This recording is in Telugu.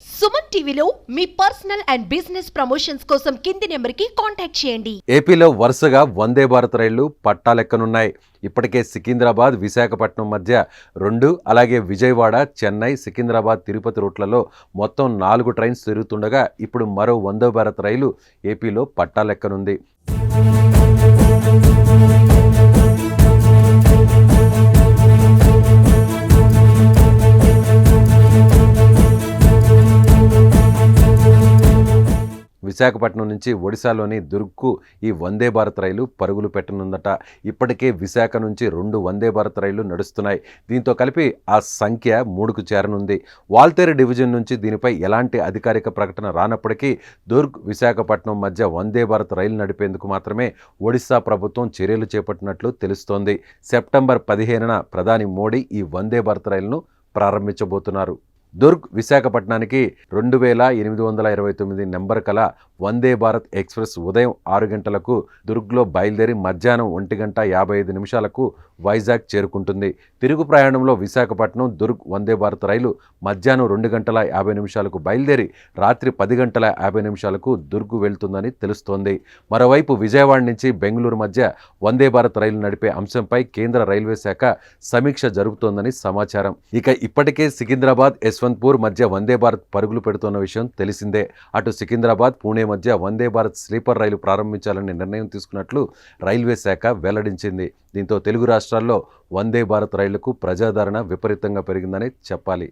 సుమన్ టీవీలో మీ పర్సనల్ అండ్ బిజినెస్ ప్రమోషన్స్ కోసం కింది నెంబర్కి కాంటాక్ట్ చేయండి. ఏపీలో వరుసగా వందే భారత్ రైళ్లు పట్టాలెక్కనున్నాయి. ఇప్పటికే సికింద్రాబాద్ విశాఖపట్నం మధ్య 2, అలాగే విజయవాడ చెన్నై సికింద్రాబాద్ తిరుపతి రూట్లలో మొత్తం 4 ట్రైన్స్ తిరుగుతుండగా ఇప్పుడు మరో వందే భారత్ రైలు ఏపీలో పట్టాలెక్కనుంది. విశాఖపట్నం నుంచి ఒడిశాలోని దుర్గ్కు ఈ వందే భారత్ రైలు పరుగులు పెట్టనుందట. ఇప్పటికే విశాఖ నుంచి 2 వందే భారత్ రైళ్లు నడుస్తున్నాయి. దీంతో కలిపి ఆ సంఖ్య 3కు చేరనుంది. వాల్తేరు డివిజన్ నుంచి దీనిపై ఎలాంటి అధికారిక ప్రకటన రానప్పటికీ దుర్గ్ విశాఖపట్నం మధ్య వందే భారత్ రైలు నడిపేందుకు మాత్రమే ఒడిశా ప్రభుత్వం చర్యలు చేపట్టినట్లు తెలుస్తోంది. సెప్టెంబర్ 15న ప్రధాని మోడీ ఈ వందే భారత్ రైలును ప్రారంభించబోతున్నారు. దుర్గ్ విశాఖపట్నానికి 2829 నెంబర్ కల వందే భారత్ ఎక్స్ప్రెస్ ఉదయం 6 గంటలకు దుర్గ్లో బయలుదేరి మధ్యాహ్నం 1:55 వైజాగ్ చేరుకుంటుంది. తిరుగు ప్రయాణంలో విశాఖపట్నం దుర్గ్ వందే భారత్ రైలు మధ్యాహ్నం 2:50 బయలుదేరి రాత్రి 10:50 దుర్గ్ వెళ్తుందని తెలుస్తోంది. మరోవైపు విజయవాడ నుంచి బెంగళూరు మధ్య వందే భారత్ రైలు నడిపే అంశంపై కేంద్ర రైల్వే శాఖ సమీక్ష జరుపుతోందని సమాచారం. ఇక ఇప్పటికే సికింద్రాబాద్ యశ్వంత్పూర్ మధ్య వందే భారత్ పరుగులు పెడుతున్న విషయం తెలిసిందే. అటు సికింద్రాబాద్ పూణే మధ్య వందే భారత్ స్లీపర్ రైలు ప్రారంభించాలని నిర్ణయం తీసుకున్నట్లు రైల్వే శాఖ వెల్లడించింది. దీంతో తెలుగు రాష్ట్రాల్లో వందే భారత్ రైళ్లకు ప్రజాదరణ విపరీతంగా పెరిగిందని చెప్పాలి.